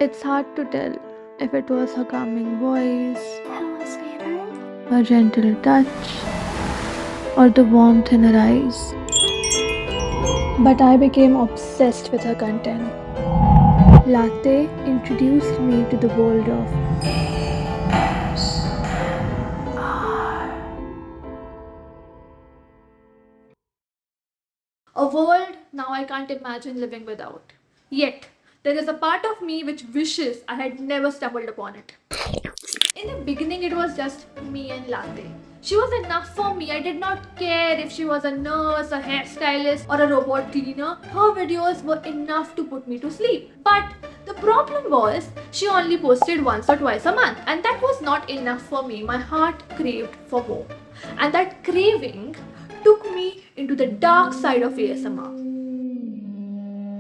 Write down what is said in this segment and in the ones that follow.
It's hard to tell if it was her calming voice, Hello, sweetheart. her gentle touch, or the warmth in her eyes. But I became obsessed with her content. Latte introduced me to the world of a world now I can't imagine living without. Yet, there is a part of me which wishes I had never stumbled upon it. In the beginning, it was just me and Latte. She was enough for me. I did not care if she was a nurse, a hairstylist, or a robot cleaner. Her videos were enough to put me to sleep. But the problem was, she only posted once or twice a month, and that was not enough for me. My heart craved for more. And that craving took me into the dark side of ASMR.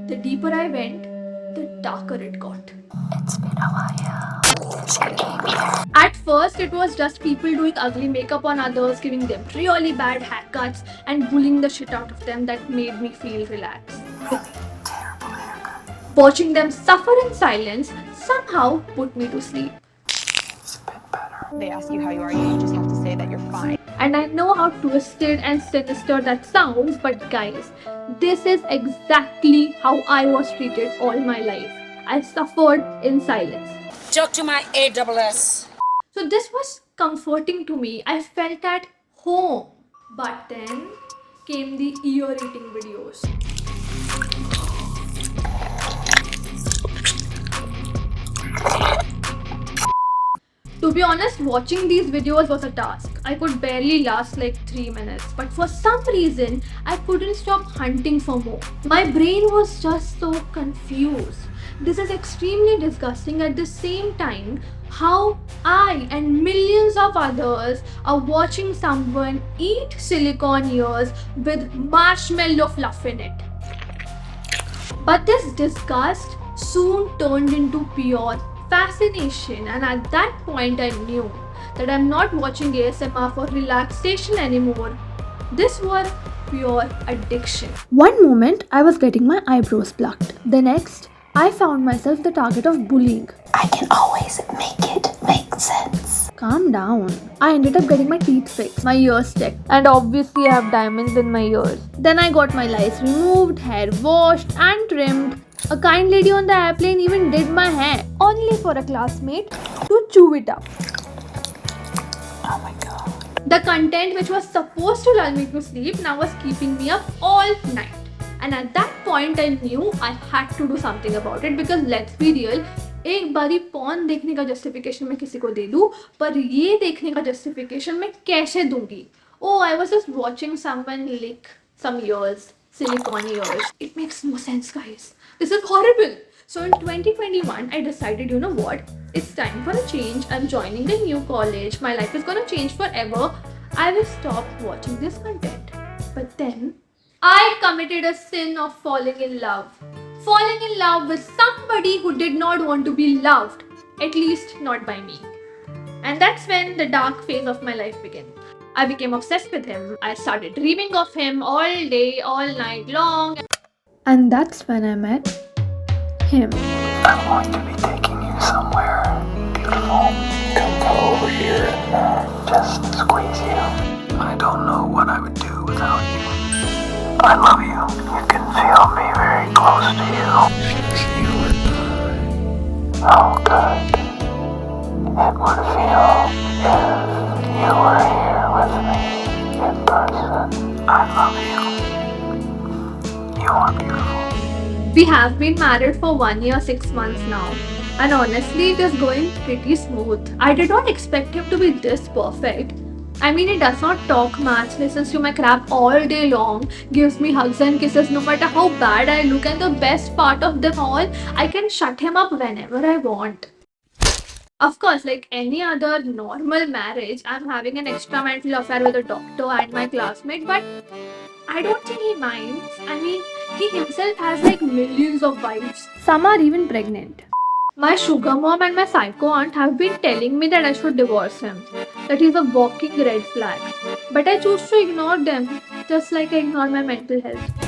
The deeper I went, the darker it got. It's been a while since you came here. At first, it was just people doing ugly makeup on others, giving them really bad haircuts, and bullying the shit out of them that made me feel relaxed. Terrible haircut. Watching them suffer in silence somehow put me to sleep. It's a bit better. They ask you how you are, you just have to say that you're fine. And I know how twisted and sinister that sounds, but guys, this is exactly how I was treated all my life. I suffered in silence. Talk to my AWS. So this was comforting to me. I felt at home. But then came the ear-eating videos. To be honest, watching these videos was a task. I could barely last like 3 minutes, but for some reason, I couldn't stop hunting for more. My brain was just so confused. This is extremely disgusting at the same time how I and millions of others are watching someone eat silicone ears with marshmallow fluff in it. But this disgust soon turned into pure fascination, and at that point, I knew that I'm not watching ASMR for relaxation anymore. This was pure addiction. One moment, I was getting my eyebrows plucked. The next, I found myself the target of bullying. I can always make it make sense. Calm down. I ended up getting my teeth fixed, my ears checked, and obviously I have diamonds in my ears. Then I got my lice removed, hair washed and trimmed. A kind lady on the airplane even did my hair, only for a classmate to chew it up. Oh my god. The content which was supposed to lull me to sleep now was keeping me up all night. And at that point I knew I had to do something about it, because let's be real, एक बारी porn देखने का justification मैं किसी को दे दूं, पर ये देखने का जस्टिफिकेशन मैं कैसे दूंगी? Oh, I was just watching someone lick some ears, silicone ears. It makes no sense, guys. This is horrible. So in 2021, I decided, you know what? It's time for a change. I'm joining a new college. My life is gonna change forever. I will stop watching this content. But then, I committed a sin of falling in love. Falling in love with somebody who did not want to be loved. At least not by me. And that's when the dark phase of my life began. I became obsessed with him. I started dreaming of him all day, all night long. And that's when I met him. I'm going to be taking you somewhere beautiful. Come over here and just squeeze you. I don't know what I would do without you. I love you. You can feel me very close to you. Just you and I. How good it would feel if you were here with me in person. I love you. You are beautiful. We have been married for 1 year, 6 months now. And honestly, it is going pretty smooth. I did not expect him to be this perfect. I mean, he does not talk much, listens to my crap all day long, gives me hugs and kisses no matter how bad I look, and the best part of them all, I can shut him up whenever I want. Of course, like any other normal marriage, I'm having an extramarital affair with a doctor and my classmate, but I don't think he minds. I mean, he himself has like millions of wives. Some are even pregnant. My sugar mom and my psycho aunt have been telling me that I should divorce him, that he's a walking red flag. But I choose to ignore them, just like I ignore my mental health.